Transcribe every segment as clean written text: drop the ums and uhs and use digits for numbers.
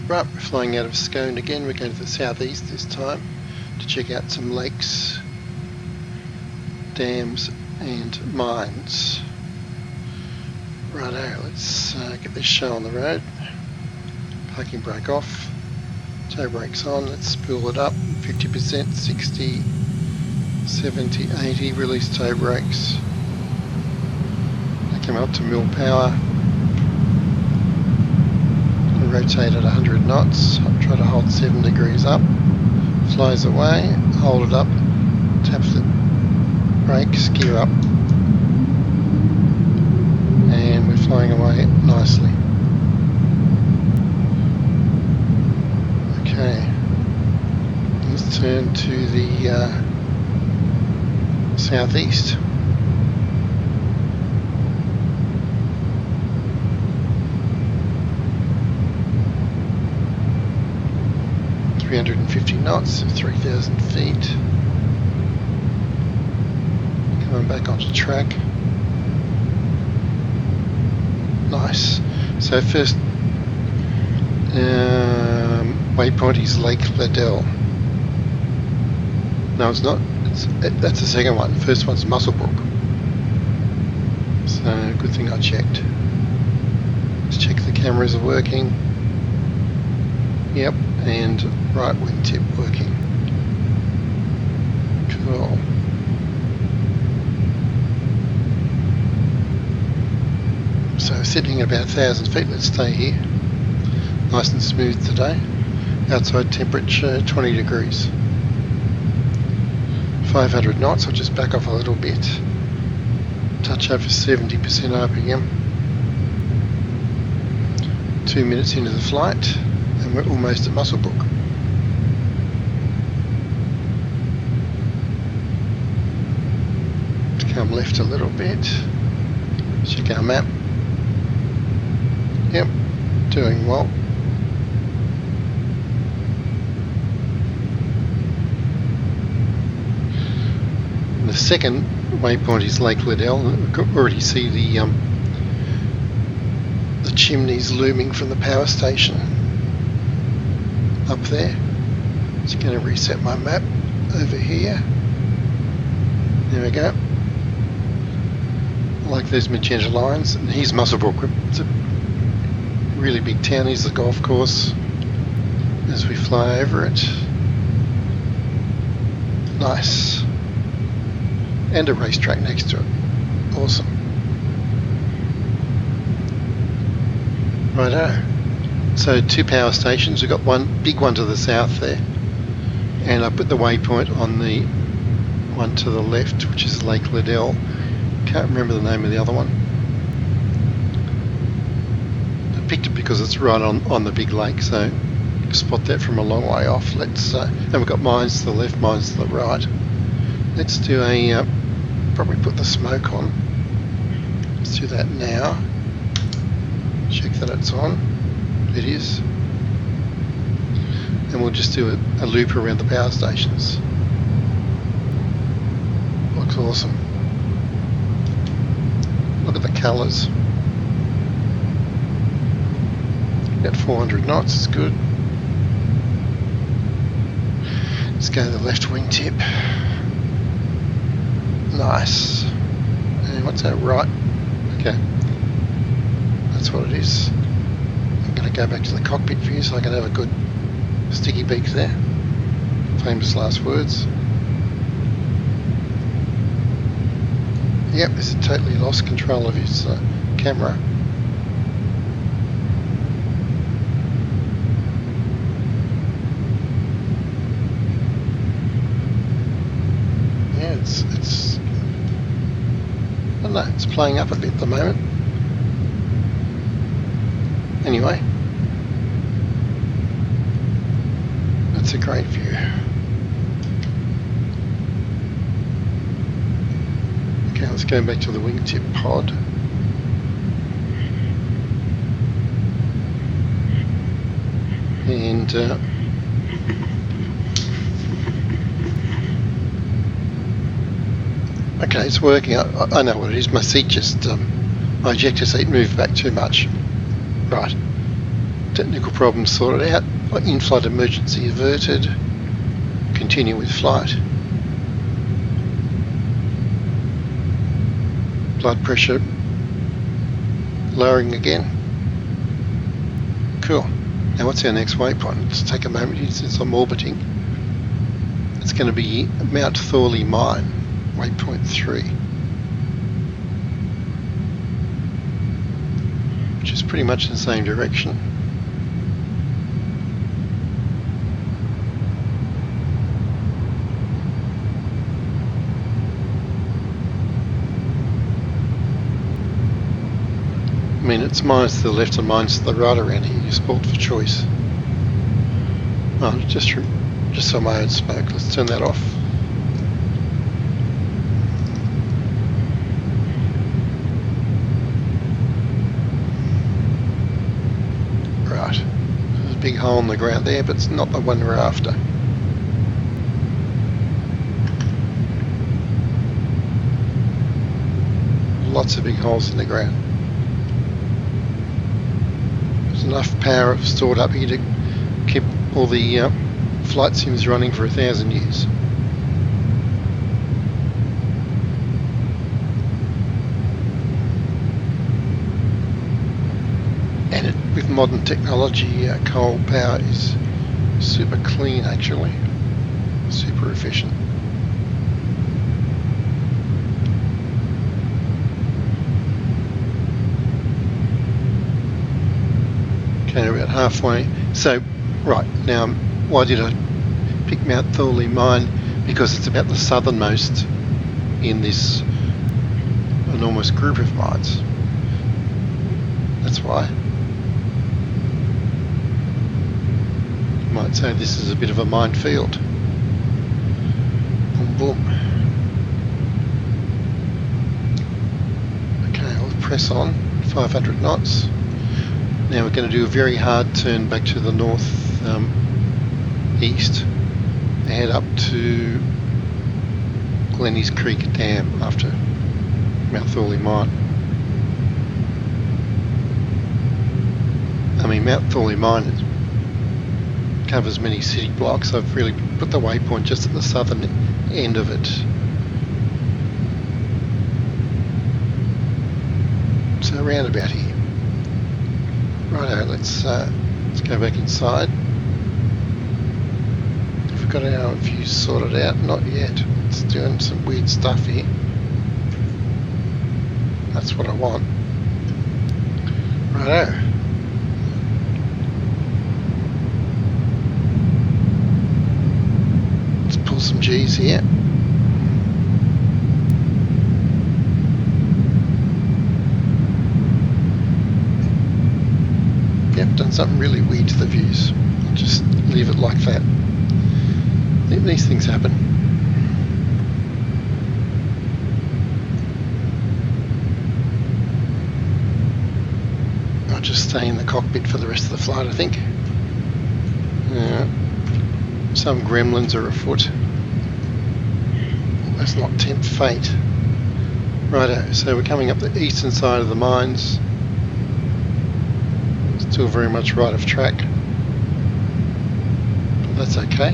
Right, we're flying out of Scone again. We're going to the southeast this time to check out some lakes, dams and mines. Righto, let's get this show on the road. Parking brake off, tow brakes on, let's spool it up, 50%, 60, 70, 80, release tow brakes. They come up to mil power. Rotate at 100 knots, try to hold 7 degrees up, flies away, hold it up, taps the brakes, gear up, and we're flying away nicely. Okay, let's turn to the southeast. .350 knots, 3,000 feet. Coming back onto track. Nice. So first waypoint is Lake Liddell. No, it's not. That's the second one. First one's Musselbrook. So good thing I checked. Let's check the cameras are working. Yep, and right wingtip working. Cool. So sitting at about 1,000 feet, let's stay here. Nice and smooth today. Outside temperature 20 degrees. 500 knots, I'll just back off a little bit. Touch over 70% RPM. 2 minutes into the flight. And we're almost at Musselbrook. Come left a little bit. Check our map. Yep, doing well. The second waypoint is Lake Liddell. We can already see the chimneys looming from the power station. Up there. Just going to reset my map over here. There we go. I like those magenta lines. And here's Musselbrook. It's a really big town. Here's the golf course as we fly over it. Nice. And a racetrack next to it. Awesome. Righto. So 2 power stations, we've got one big one to the south there, and I put the waypoint on the one to the left, which is Lake Liddell. Can't remember the name of the other one. I picked it because it's right on the big lake, so you can spot that from a long way off. Let's and we've got mines to the left, mines to the right. Let's do a probably put the smoke on. Let's do that now. Check that it's on. It is. And we'll just do a loop around the power stations. Looks awesome. Look at the colours. About 400 knots, it's good. Let's go to the left wingtip. Nice. And what's that, right? Okay. That's what it is. I'm going to go back to the cockpit view so I can have a good sticky beak there. Famous last words. Yep, this has totally lost control of his camera. Yeah, it's I don't know, it's playing up a bit at the moment. Anyway, that's a great view. Okay, let's go back to the wingtip pod. And okay, it's working. I know what it is. My seat just, my ejector seat moved back too much. Right. Technical problems sorted out. In-flight emergency averted. Continue with flight. Blood pressure lowering again. Cool. Now what's our next waypoint? Let's take a moment here since I'm orbiting. It's going to be Mount Thorley Mine, waypoint 3. Which is pretty much in the same direction. I mean, it's minus to the left and minus to the right around here. You're spoilt for choice. Oh, just for my own smoke. Let's turn that off. Right. There's a big hole in the ground there, but it's not the one we're after. Lots of big holes in the ground. Enough power stored up here to keep all the flight sims running for 1,000 years. And with modern technology, coal power is super clean actually, super efficient. Okay, about halfway. So, right, now, why did I pick Mount Thorley Mine? Because it's about the southernmost in this enormous group of mines. That's why. You might say this is a bit of a minefield. Boom, boom. Okay, I'll press on, 500 knots. Now we're going to do a very hard turn back to the north east, head up to Glenny's Creek Dam after Mount Thorley Mine. I mean, Mount Thorley Mine covers many city blocks. I've really put the waypoint just at the southern end of it. So around about here. Righto, let's go back inside. Have we got our views sorted out? Not yet. It's doing some weird stuff here. That's what I want. Righto. Let's pull some G's here. Yep, done something really weird to the views. I'll just leave it like that. These things happen. I'll just stay in the cockpit for the rest of the flight, I think. Some gremlins are afoot. Let's not tempt fate. Righto, so we're coming up the eastern side of the mines. Still very much right of track, but that's okay.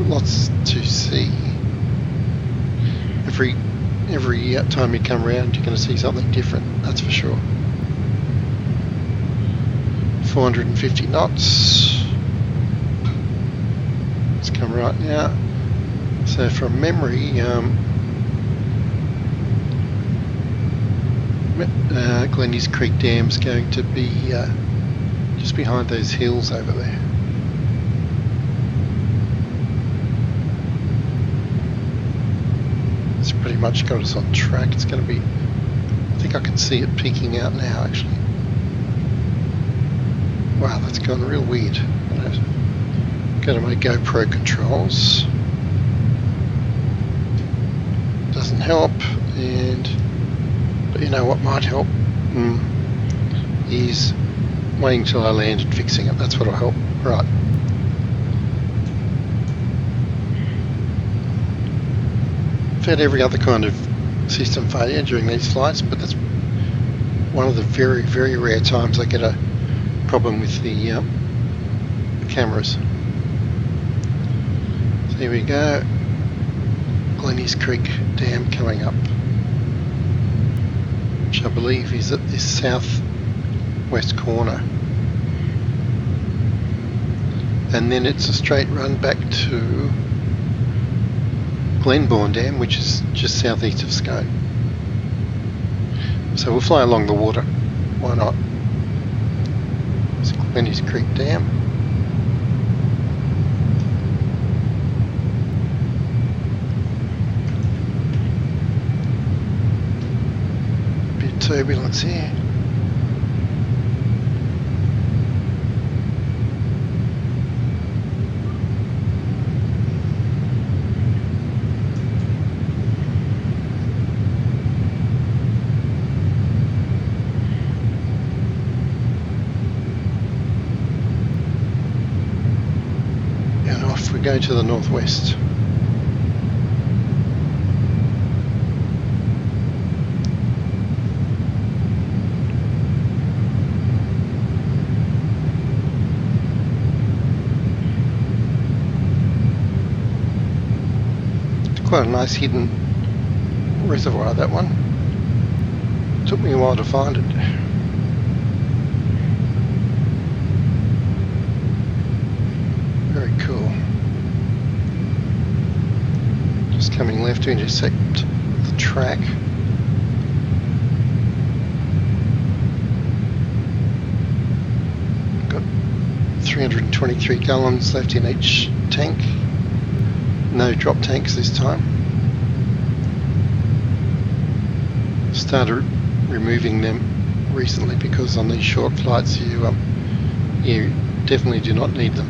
Lots to see. Every time you come around, you're going to see something different. That's for sure. 450 knots. Let's come right now. So from memory, Glenny's Creek Dam's going to be just behind those hills over there. It's pretty much got us on track. It's going to be, I think I can see it peeking out now actually. Wow, that's gone real weird. Go to my GoPro controls. Doesn't help, but you know what might help is waiting till I land and fixing it. That's what'll help. Right. I've had every other kind of system failure during these flights, but that's one of the very, very rare times I get a problem with the cameras. So here we go. Glenny's Creek Dam coming up, which I believe is at this southwest corner. And then it's a straight run back to Glenbourne Dam, which is just southeast of Scone. So we'll fly along the water. Why not? It's Glenny's Creek Dam. Bit of turbulence here. Go to the northwest. It's quite a nice hidden reservoir, that one. Took me a while to find it. Very cool. Coming left to intersect the track. Got 323 gallons left in each tank. No drop tanks this time. Started removing them recently because on these short flights you definitely do not need them.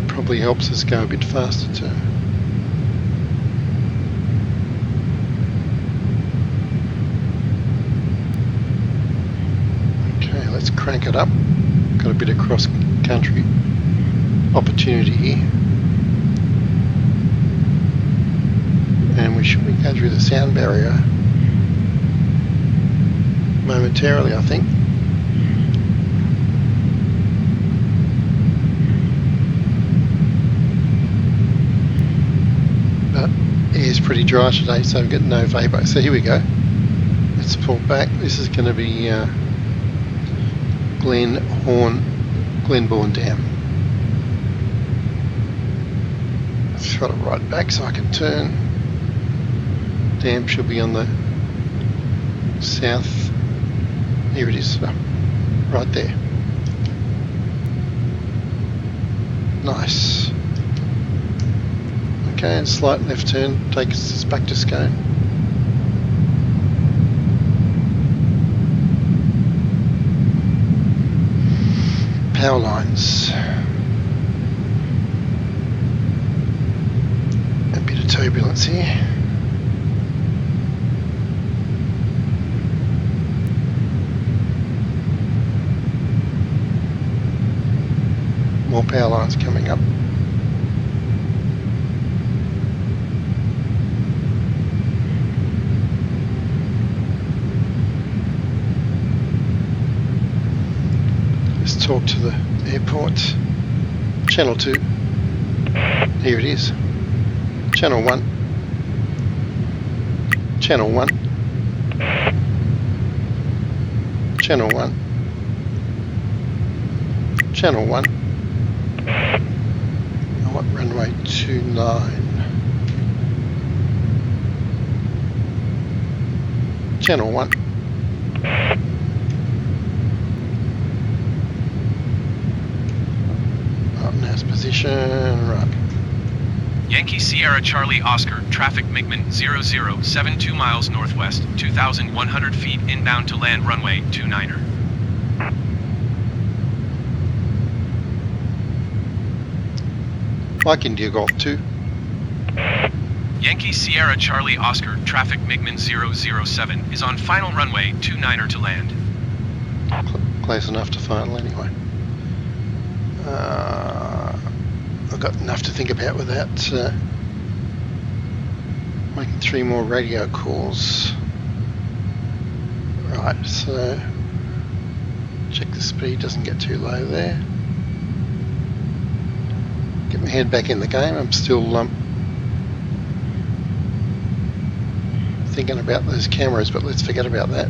Probably helps us go a bit faster too. Okay, let's crank it up. Got a bit of cross-country opportunity here. And we should go through the sound barrier momentarily, I think. Air's pretty dry today, so we've got no vapour. So here we go. Let's pull back. This is going to be Glenbourne Dam. Let's try to right back so I can turn. Dam should be on the south. Here it is, right there. Nice. Okay, and slight left turn takes us back to Scone. Power lines. A bit of turbulence here. More power lines coming up. Talk to the airport. Channel 2. Here it is. Channel 1. Channel 1. Channel 1. Channel 1. I want runway 29. Channel 1. Position, right. Yankee Sierra Charlie Oscar, traffic MiGMan 0072 miles northwest, 2,100 feet inbound to land runway 29er. Mike India Golf 2. Yankee Sierra Charlie Oscar, traffic MiGMan 007 is on final runway 29er to land. Close enough to final anyway. I've got enough to think about without making 3 more radio calls. Right. Right, so check the speed doesn't get too low there. Get my head back in the game. I'm still thinking about those cameras, but let's forget about that.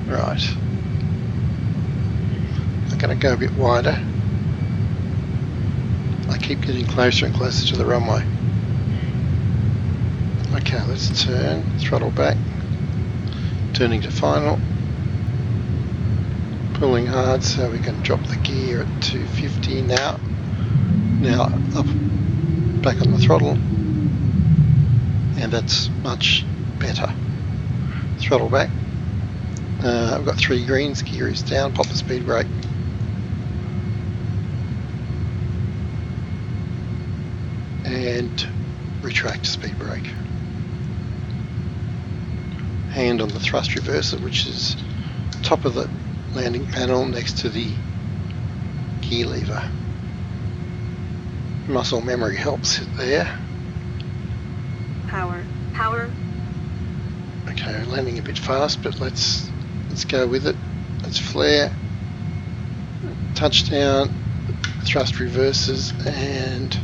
Right. I'm going to go a bit wider. I keep getting closer and closer to the runway. Okay, let's turn, throttle back, turning to final, pulling hard so we can drop the gear at 250 now. Now up, back on the throttle, and that's much better. Throttle back. I've got 3 greens, gear is down, pop the speed brake. And retract speed brake. Hand on the thrust reverser, which is top of the landing panel next to the gear lever. Muscle memory helps it there. Power. Okay, landing a bit fast, but let's go with it. Let's flare, touchdown, thrust reverses, and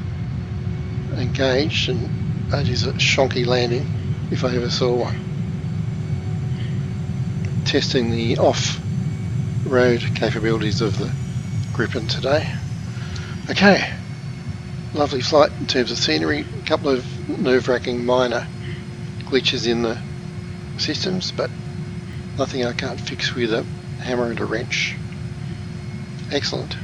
engaged. And that is a shonky landing if I ever saw one. Testing the off-road capabilities of the Gripen today. Okay, lovely flight in terms of scenery. A couple of nerve-wracking minor glitches in the systems, but nothing I can't fix with a hammer and a wrench. Excellent.